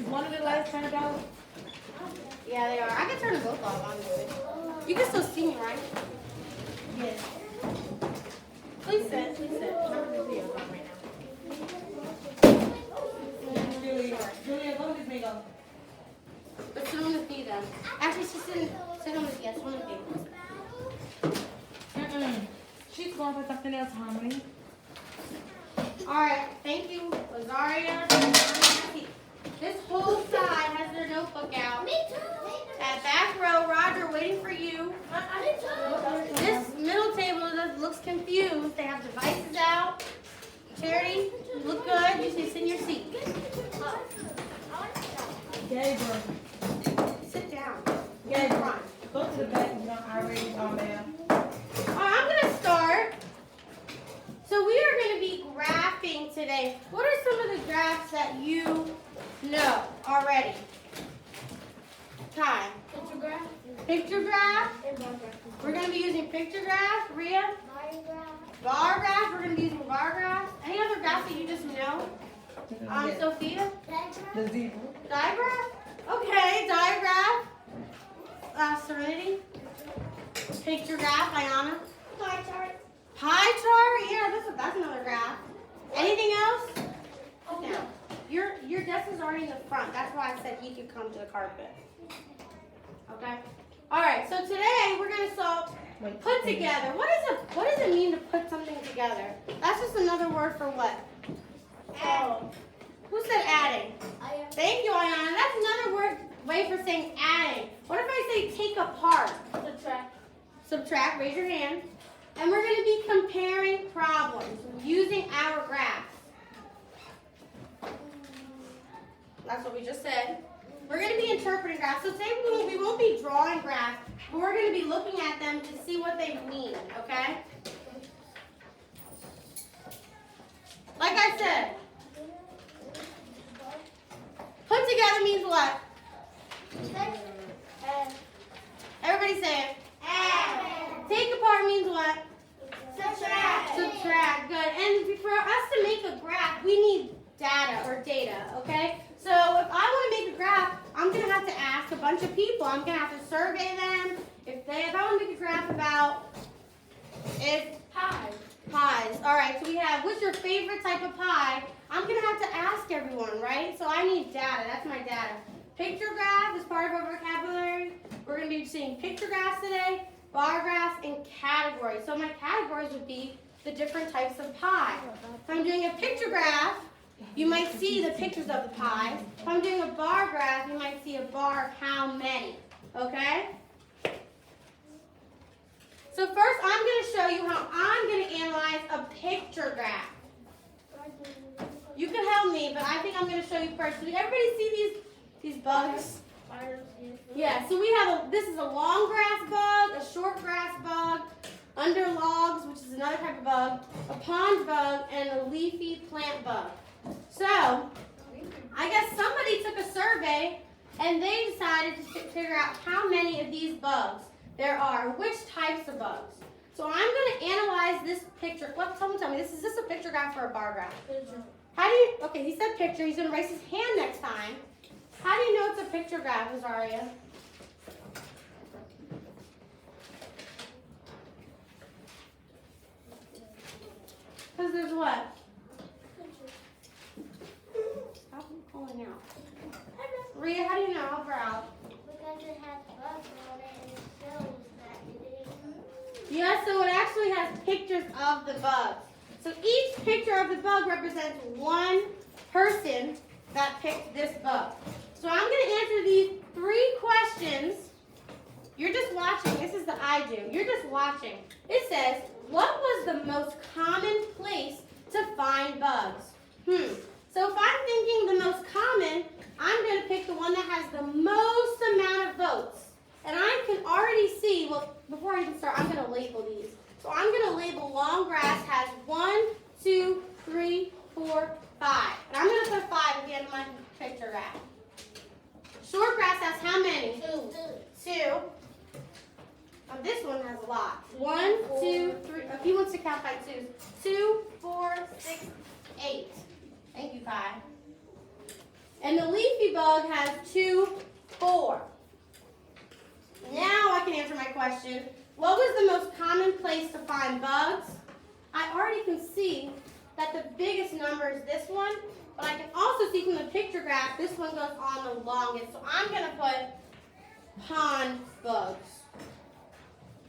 one of the lights turned out? Yeah, they are. I can turn them both off, honestly. You can still see me, right? Yes. Please sit. Please sit. I'm not going to video on right now. Julia, go with me, go. But sit on this knee, then. Actually, she's sitting. Sit on this. Yes, on this knee. She's going for something else, Harmony. All right. Thank you, Rosaria. This whole side has their notebook out. Me too. That back row, Roger, waiting for you. Me too. This middle table looks confused. They have devices out. Charity, you look good. You should sit in your seat. Gabriel. Sit down. Gabriel. Go to the back. You don't already on there. I'm going to start. So we are going to be graphing today. What are some of the graphs that you know already? Kai. Picture graph. We're going to be using picture graph. Rhea. Bar graph. We're going to be using bar graph. Any other graphs that you just know? Sophia. The zebra. Diagraph. Okay, diagraph. Serenity. Picture graph. Ayana. Pie chart. Pie chart. Yeah, that's another graph. Anything else? Oh, No. Your desk is already in the front. That's why I said he could come to the carpet. Okay. All right. So today we're gonna solve put together. What does it mean to put something together? That's just another word for what? Oh. Who said adding? Thank you, Ayana. That's another way for saying adding. What if I say take apart? Subtract. Raise your hand. And we're going to be comparing problems using our graphs. That's what we just said. We're going to be interpreting graphs. So today we won't be drawing graphs, but we're going to be looking at them to see what they mean, okay? Like I said, put together means what? Everybody say it. Take apart means what? Subtract. Good. And for us to make a graph, we need data, okay? So if I want to make a graph, I'm going to have to ask a bunch of people. I'm going to have to survey them. If I want to make a graph about pies. All right, so we have, what's your favorite type of pie? I'm going to have to ask everyone, right? So I need data. That's my data. Picture graph is part of our vocabulary. We're going to be seeing picture graphs today, bar graphs, and categories. So my categories would be the different types of pie. If I'm doing a picture graph, you might see the pictures of the pies. If I'm doing a bar graph, you might see a bar of how many, okay? So first, I'm going to show you how I'm going to analyze a picture graph. You can help me, but I think I'm going to show you first. Did everybody see these bugs? Yeah, so we have this is a long grass bug, a short grass bug, under logs, which is another type of bug, a pond bug, and a leafy plant bug. So, I guess somebody took a survey and they decided to figure out how many of these bugs there are, which types of bugs. So I'm going to analyze this picture. Someone tell me, is this a picture graph or a bar graph? How do you, okay, he said picture. He's going to raise his hand next time. How do you know it's a picture graph, Azaria? Because there's what? Stop calling out. Rhea, how do you know? Help her out. Because it has bugs on it and it shows that it is. Yeah, so it actually has pictures of the bugs. So each picture of the bug represents one person that picked this bug. So I'm going to answer these 3 questions. You're just watching. This is the I do. You're just watching. It says, what was the most common place to find bugs? So if I'm thinking the most common, I'm going to pick the one that has the most amount of votes. And I can already see, well, before I even start, I'm going to label these. So I'm going to label long grass has 1, 2, 3, 4, 5. And I'm going to put 5 at the end of my picture graph. Short grass has how many? 2. This one has a lot. 1, 2, 3. If he wants to count by 2s. 2, 4, 6, 8. Thank you, Kai. And the leafy bug has 2, 4. Now I can answer my question. What was the most common place to find bugs? I already can see that the biggest number is this one, but I can also see from the picture graph this one goes on the longest. So I'm going to put pond bugs.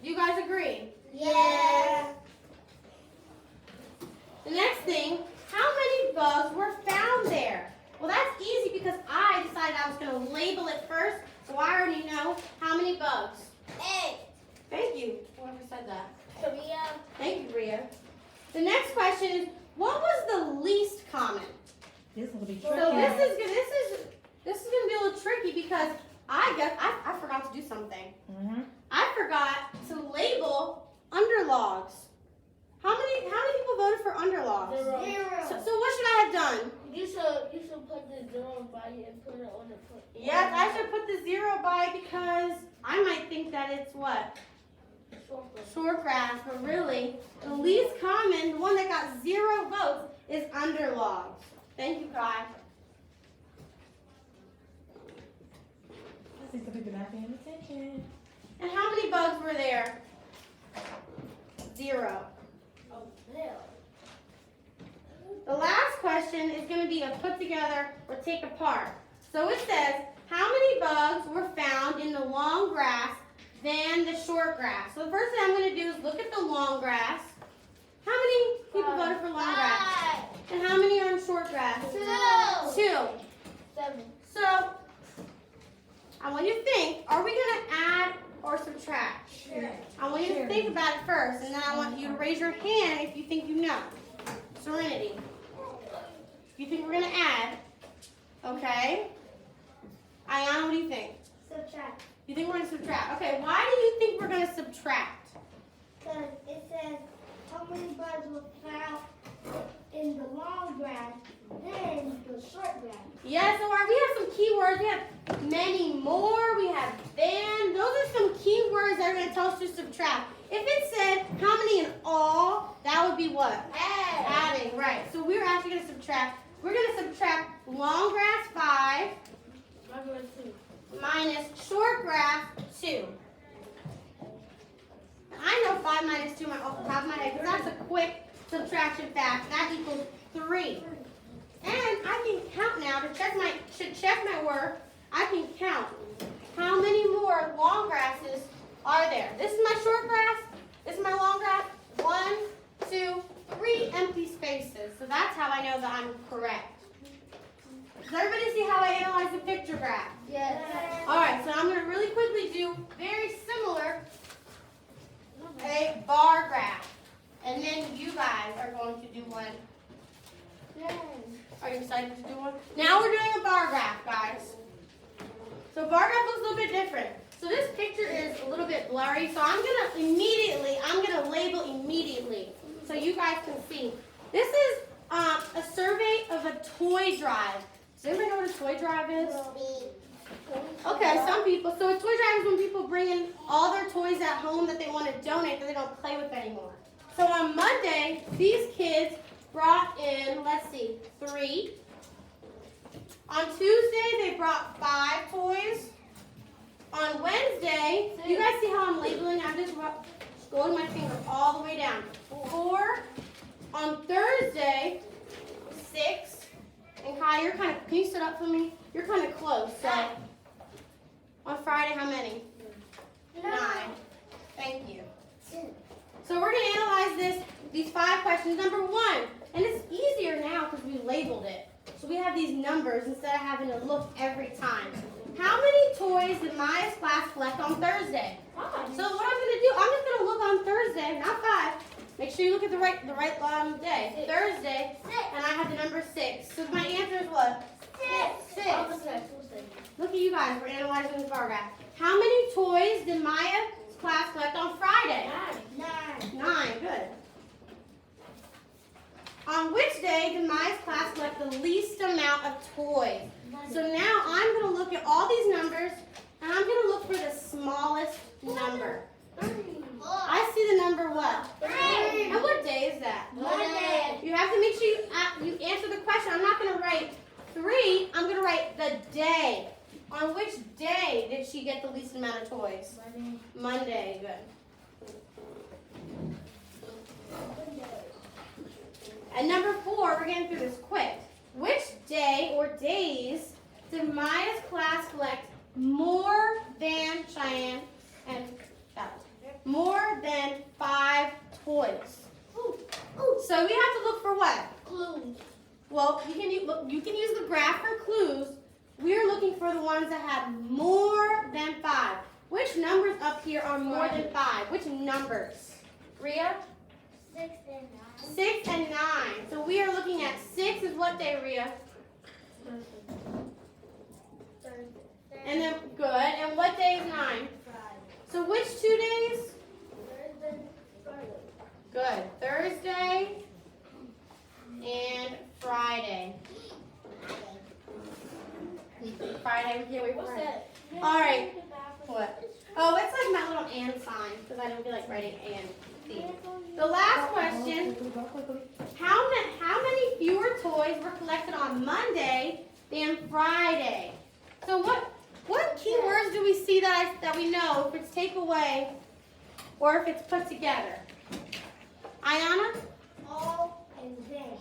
Do you guys agree? Yeah. The next thing, how many bugs were found there? Well, that's easy because I decided I was going to label it first, so I already know how many bugs. 8. Thank you, whoever said that. Korea. Thank you, Ria. The next question is, what was the least common? This will be So tricky. this is gonna be a little tricky because I forgot to do something. Mm-hmm. I forgot to label underlogs. How many people voted for underlogs? 0. So what should I have done? You should put the 0 by it and put it on the foot. Yes, I should put the 0 by because I might think that it's what? Short grass, but really, the least common, the one that got 0 votes, is underlogs. Thank you, Kai. I see some people not paying attention. And how many bugs were there? 0. Oh, hell. The last question is going to be a put together or take apart. So it says, how many bugs were found in the long grass than the short grass? So the first thing I'm going to do is look at the long grass. How many people voted for long grass? 5. And how many are in short grass? 2. 2. 7. So I want you to think, are we going to add or subtract? Sure. I want you to think about it first, and then I want you to raise your hand if you think you know. Serenity. You think we're going to add? Okay. Ayana, what do you think? Subtract. You think we're going to subtract? Okay, why do you think we're going to subtract? Because it says how many bugs were found in the long grass than the short grass. Yes, so we have some keywords. We have many more. We have than. Those are some keywords that are going to tell us to subtract. If it said how many in all, that would be what? Adding, right. So we're actually going to subtract. We're going to subtract long grass 5 minus short grass 2. I know 5 minus 2 off the top of my head because that's a quick subtraction fact. That equals 3. And I can count now to check my work. I can count how many more long grasses are there. This is my short grass. This is my long grass. 1, 2, 3 empty spaces. So that's how I know that I'm correct. Does everybody see how I analyze the picture graph? Yes. All right, so I'm going to really quickly do very similar a bar graph. And then you guys are going to do one. Are you excited to do one? Now we're doing a bar graph, guys. So bar graph looks a little bit different. So this picture is a little bit blurry, so I'm gonna label immediately so you guys can see. This is a survey of a toy drive. Does anybody know what a toy drive is? Okay, some people. So a toy drive is when people bring in all their toys at home that they want to donate that they don't play with anymore. So on Monday, these kids brought in, 3. On Tuesday, they brought 5 toys. On Wednesday, you guys see how I'm labeling? I'm just scrolling my finger all the way down. 4. On Thursday, 6. And Kai, can you sit up for me? You're kind of close. So on Friday, how many? 9. Thank you. So we're going to analyze these 5 questions. Number 1, and it's easier now because we labeled it. So we have these numbers instead of having to look every time. How many toys did Maya's class collect on Thursday? 5. So what I'm going to do, I'm just going to look on Thursday, not 5. Make sure you look at the right day. 6. Thursday, 6. and I have the number 6. So my answer is what? 6. Look at you guys. We're analyzing this bar graph. How many toys did Maya's class collect on Friday? 9. Good. On which day did Maya's class collect the least amount of toys? So now I'm going to look at all these numbers, and I'm going to look for the smallest number. I see the number what? 3. And what day is that? Monday. You have to make sure you answer the question. I'm not going to write 3. I'm going to write the day. On which day did she get the least amount of toys? Monday. Good. And number 4, we're getting through this quick. Which day or days did Maya's class collect more than Cheyenne and Alex? More than 5 toys. So we have to look for what? Clues. Well, you can use the graph for clues. We're looking for the ones that have more than 5. Which numbers up here are more than 5? Which numbers? Rhea? 6 and 9. 6 and 9. So we are looking at 6 is what day, Rhea? Thursday. And then, good. And what day is 9? Friday. So which 2 days? Thursday. Friday. Good. Thursday and Friday. Friday, we can't wait for What's Friday. that? All right. What? Oh, it's like my little and sign because I don't feel like writing and. See. The last question, how many fewer toys were collected on Monday than Friday? So what key words do we see that we know if it's take away or if it's put together? Ayana? All and then.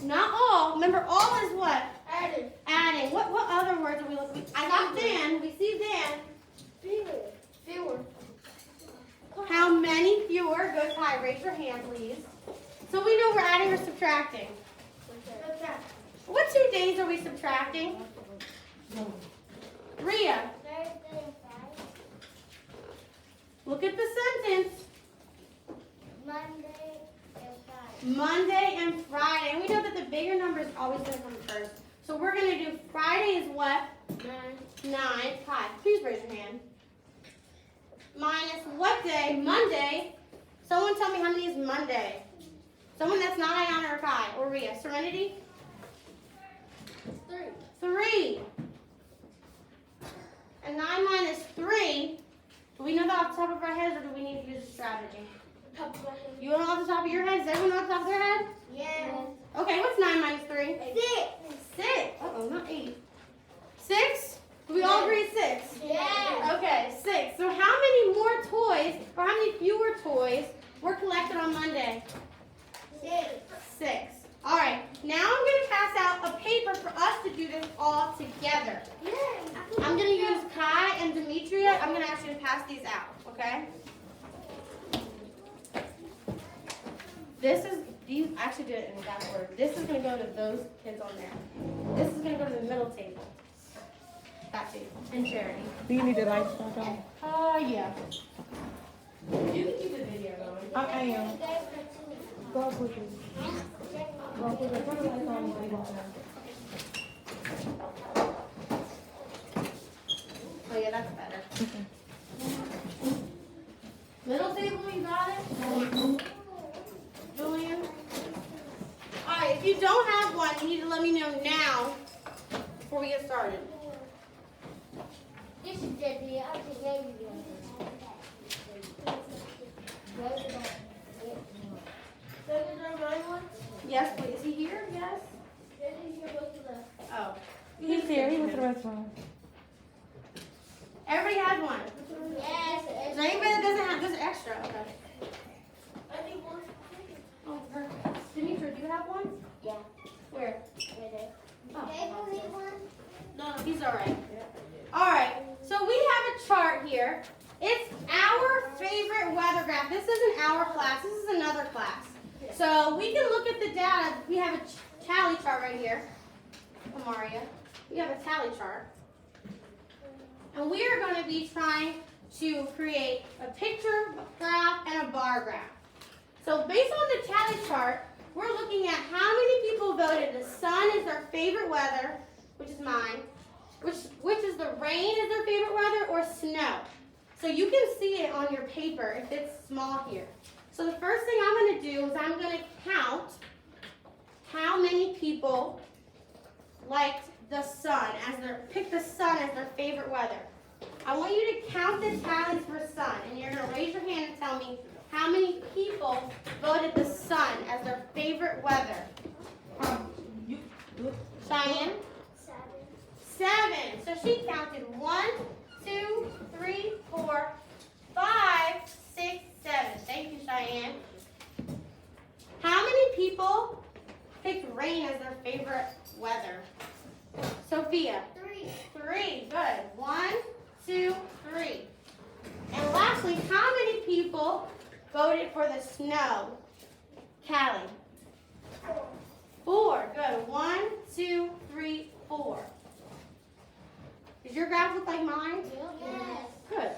Not all. Remember, all is what? Added. Adding. What other words are we looking at? I got then. We see then. Fewer. How many fewer? Good, Ty. Raise your hand, please. So we know we're adding or subtracting. Subtract. What 2 days are we subtracting? Rhea, Thursday and Friday. look at the sentence. Monday and Friday. Monday and Friday. And we know that the bigger number is always going to come first. So we're going to do Friday is what? 9. Ty, please raise your hand. Minus what day? Monday. Someone tell me how many is Monday. Someone that's not Ayana or Kai or Rhea. Serenity? 3. 3. And 9 minus 3. Do we know that off the top of our heads or do we need to use a strategy? You know off the top of your head? Does everyone know off the top of their head? Yes. Okay, what's 9 minus 3? 6. 6. Uh-oh, not 8. 6? Do we all agree it's 6? Yes. Okay, 6. So how many more toys or how many fewer toys were collected on Monday? 6. 6. All right, now I'm going to pass out a paper for us to do this all together. I'm going to use Kai and Demetria. I'm going to ask you to pass these out, okay? These actually did it in that order. This is going to go to those kids on there. This is going to go to the middle table. That table. And Charity. Do you need the lights back on? Yeah. You can keep the video going. I am. Go quickly. Go quickly. Turn the lights on and leave it on. Oh yeah, that's better. Middle table, you got it? Julian? Alright, if you don't have one, you need to let me know now before we get started. This is the other game. Yes, please. Is he here? Yes? Oh. He's here. He went to the restroom. Everybody has one. Yes. Is there anybody that doesn't have just extra? Okay. Oh, perfect. Demetra, do you have one? Yeah. Where? Oh. No. No, he's alright. Alright, so we have a chart here. It's our favorite weather graph. This isn't our class, this is another class. So we can look at the data. We have a tally chart right here. Amaria. We have a tally chart. And we are going to be trying to create a picture graph and a bar graph. So based on the tally chart, we're looking at how many people voted the sun is their favorite weather, which is mine, which is the rain is their favorite weather, or snow. So you can see it on your paper if it's small here. So the first thing I'm going to do is I'm going to count how many people liked the sun picked the sun as their favorite weather. I want you to count the tallies for sun, and you're going to raise your hand and tell me how many people voted the sun as their favorite weather. Cheyenne? 7. So she counted 1, 2, 3, 4, 5, 6, 7. Thank you, Cheyenne. How many people picked rain as their favorite weather? Sophia. 3. 3. Good. 1, 2, 3. And lastly, how many people voted for the snow? Callie. 4. Good. 1, 2, 3, 4. Does your graph look like mine? Yes. Good.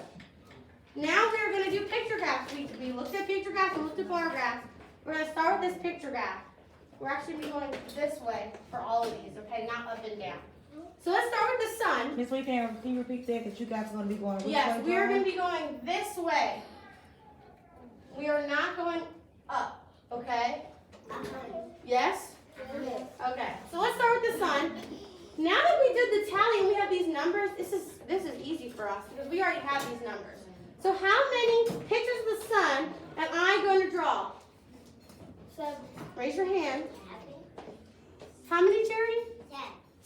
Now we're going to do picture graphs. We looked at picture graphs and looked at bar graphs. We're going to start with this picture graph. We're actually going to be going this way for all of these, okay? Not up and down. So let's start with the sun. Miss Lee, can you repeat that? That you guys are going to be going. Yes, we are going to be going this way. We are not going up, okay? Yes? Okay. So let's start with the sun. Now that we did the tally and we have these numbers, this is easy for us because we already have these numbers. So how many pictures of the sun am I going to draw? 7. Raise your hand. How many, Charity?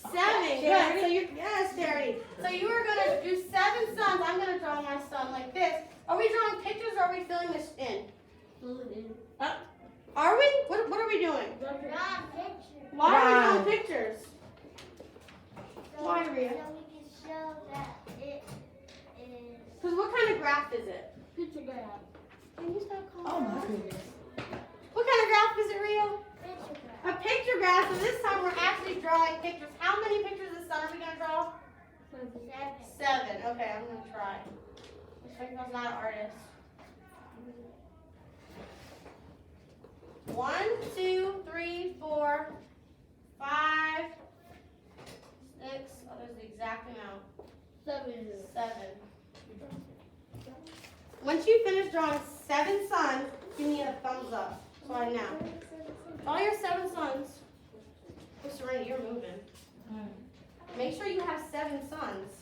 7. Good. So yes, Charity. So you are going to do 7 suns. I'm going to draw my sun like this. Are we drawing pictures or are we filling this in? Are we? What are we doing? Why are we drawing pictures? Why, Rhea? So we can show that it is Because what kind of graph is it? picture graph. Can you stop calling Oh, my her? goodness. What kind of graph is it, Rio? Picture graph. A picture graph. So this time we're actually drawing pictures. How many pictures of the sun are we going to draw? 7. Okay, I'm going to try. Looks like I was not an artist. 1, 2, 3, 4, 5, 6. Oh, there's the exact amount. 7. Once you finish drawing 7 suns, give me a thumbs up so I know. All your 7 suns. Mr. Rainey, you're moving. Make sure you have 7 suns.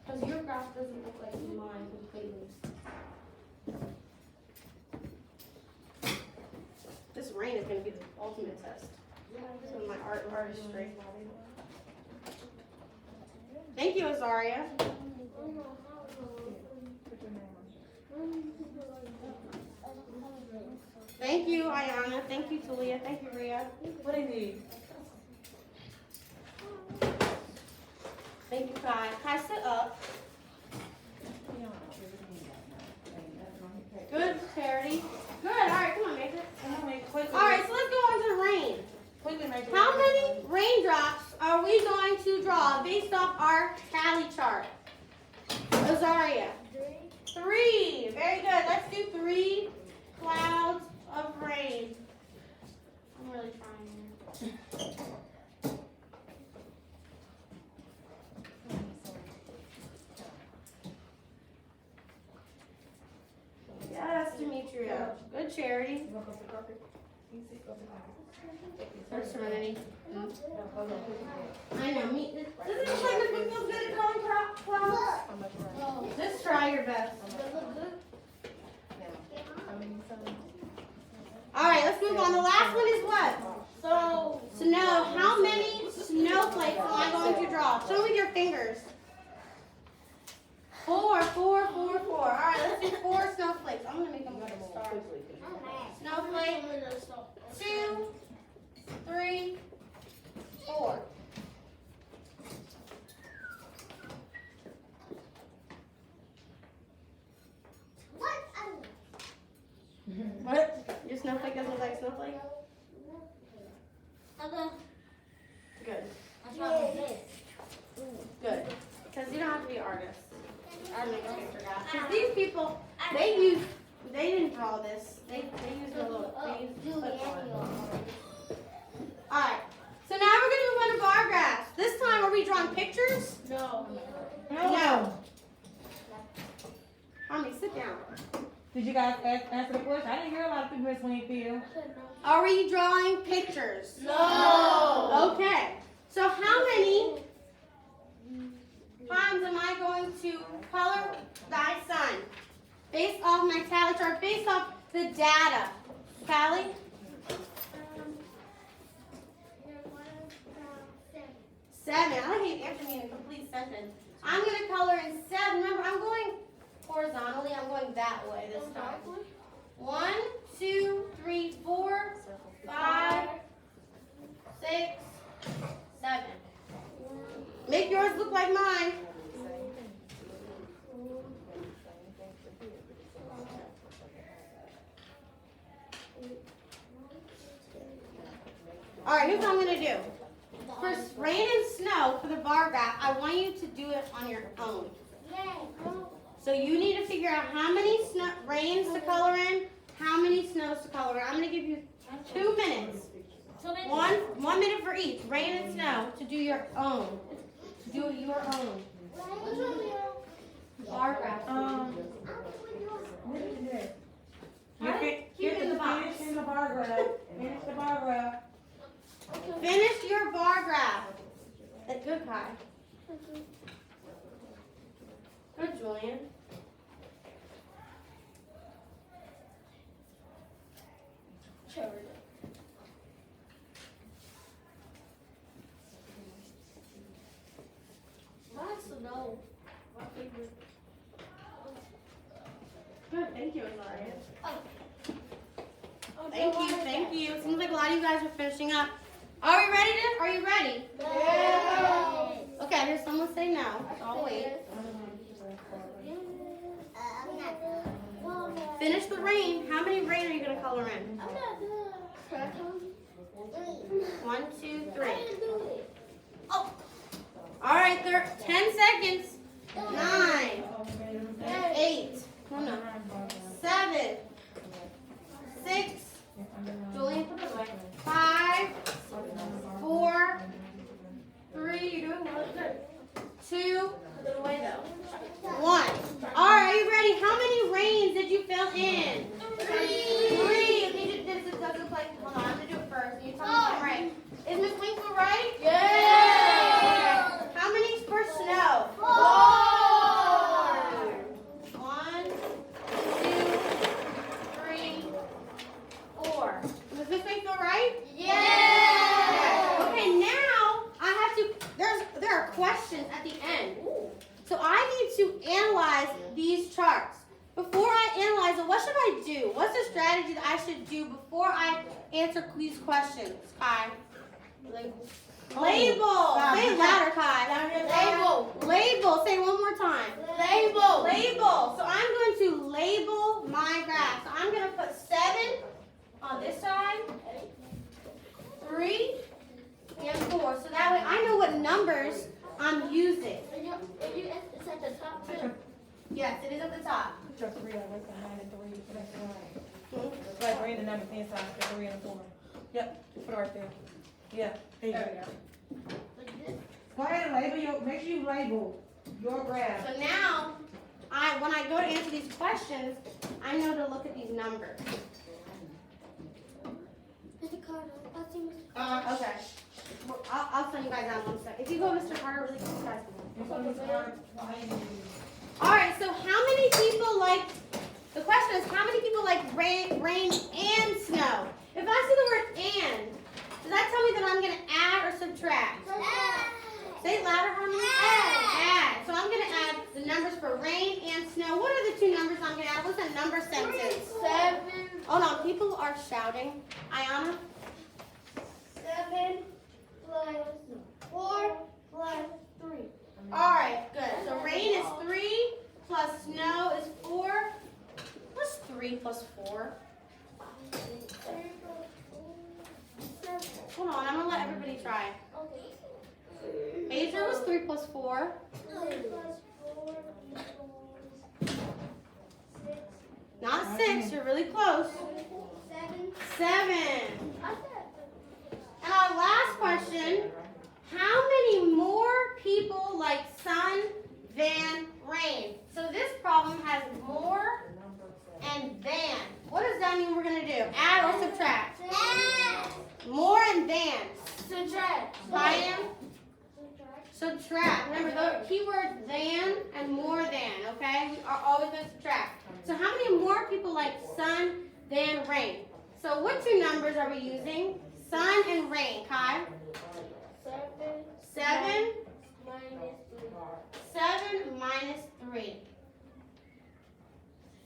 Because your graph doesn't look like mine completely. This rain is going to be the ultimate test. So my artistry. Thank you, Azaria. Thank you, Ayana. Thank you, Talia. Thank you, Rhea. What do you need? Thank you, Kai. Kai, sit up. Good, Charity. Good. All right, come on, Matrix. All right, so let's go on to the rain. How many raindrops are we going to draw based off our tally chart? Azaria. 3. Very good. Let's do 3 clouds of rain. I'm really trying here. Yes, Demetria. Good, Charity. Or Serenity. I know. Me. Doesn't it look like Miss Whitfield's good at drawing clouds? Just try your best. All right, let's move on. The last one is what? Snow. How many snowflakes am I going to draw? Show me your fingers. 4, 4, 4, 4. All right, let's do 4 snowflakes. I'm gonna make them like stars. Snowflake. 2, 3, 4. What? Your snowflake doesn't look like a snowflake? Good. Good. Because you don't have to be an artist. Because these people, they didn't draw this. They used a little, they used clipboard. Alright. So now we're going to move on to bar graphs. This time, are we drawing pictures? No. No. Mommy, sit down. Did you guys answer the question? I didn't hear a lot of people Miss Winfield. Are we drawing pictures? No. Okay. So how many times am I going to color thy sun? Based off my tally chart, based off the data. Callie? 7. I hate answering me in a complete sentence. I'm going to color in 7. Remember, I'm going horizontally. I'm going that way this time. 1, 2, 3, 4, 5, 6, 7. Make yours look like mine. All right, here's what I'm going to do. For rain and snow, for the bar graph, I want you to do it on your own. So you need to figure out how many rains to color in, how many snows to color in. I'm going to give you 2 minutes. 1 minute for each, rain and snow, to do your own. Do it your own. Bar graph. What is this? Keep it in the box. Finish in the bar graph. Finish the bar graph. Finish your bar graph. Good, Kai. Good, Julian. No. Good, thank you, Azaria. Oh, Thank you. Seems like a lot of you guys are finishing up. Are we ready? Are you ready? Yeah. Okay, here's someone say no. I'll wait. I'm not done. Finish the rain. How many rain are you going to color in? I'm not done. 1, 2, 3. I didn't do it. Oh. All right, 10 seconds. 9, 8, 7, 6, Julian, put it away. 5, 4, 3, you're doing good. 2, put it away though. 1. All right, are you ready? How many rains did you fill in? 3. This doesn't look like, hold on, I'm going to do it first. You tell me if I'm right. Is Miss Winkle right? Yeah. Okay. How many for snow? 4. 1, 2, 3, 4. Was Miss Winkle right? Yeah. Okay, now I have to, there are questions at the end. So I need to analyze these charts. Before I analyze it, what should I do? What's the strategy that I should do before I answer these questions, Kai? Label. Say it louder, Kai. Label. Say it one more time. Label. So I'm going to label my graph. So I'm going to put 7 on this side, 3, and 4. So that way I know what numbers I'm using. It's at the top too. Yes, it is at the top. Put your 3 on this one, 9 and 3. That's right. Like bring the numbers inside, the 3 and 4. Yep, put it right there. Yeah, there you go. Like this. Go ahead and label your, make sure you label your graph. So now, when I go to answer these questions, I know to look at these numbers. Mr. Carter, I'll see Mr. Carter. Okay. Well, I'll send you guys out in 1 second. If you go, Mr. Carter, really quick, guys. All right. So how many people like? The question is, how many people like rain and snow? If I see the word "and," does that tell me that I'm going to add or subtract? Say it louder, Harmony. Add. So I'm going to add the numbers for rain and snow. What are the 2 numbers I'm going to add? What's the number sentence? 7. Hold on, people are shouting. Ayana? 7 plus 4 plus 3. All right, good. So rain is 3 plus snow is 4. What's 3 plus 4? Hold on, I'm going to let everybody try. Asia was 3 plus 4. 3 plus 4 equals 6. Not 6, you're really close. 7. 7. And our last question, how many more people like sun than rain? So this problem has more and than. What does that mean we're going to do? Add or subtract? More and than. Subtract. Ryan? Subtract. Remember, the keywords than and more than, okay? We are always going to subtract. So how many more people like sun than rain? So what 2 numbers are we using? Sun and rain, Kai? 7 7 minus 3. 7 minus 3.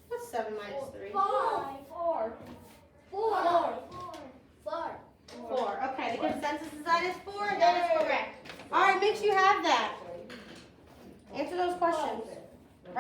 What's 7 minus 3? 4.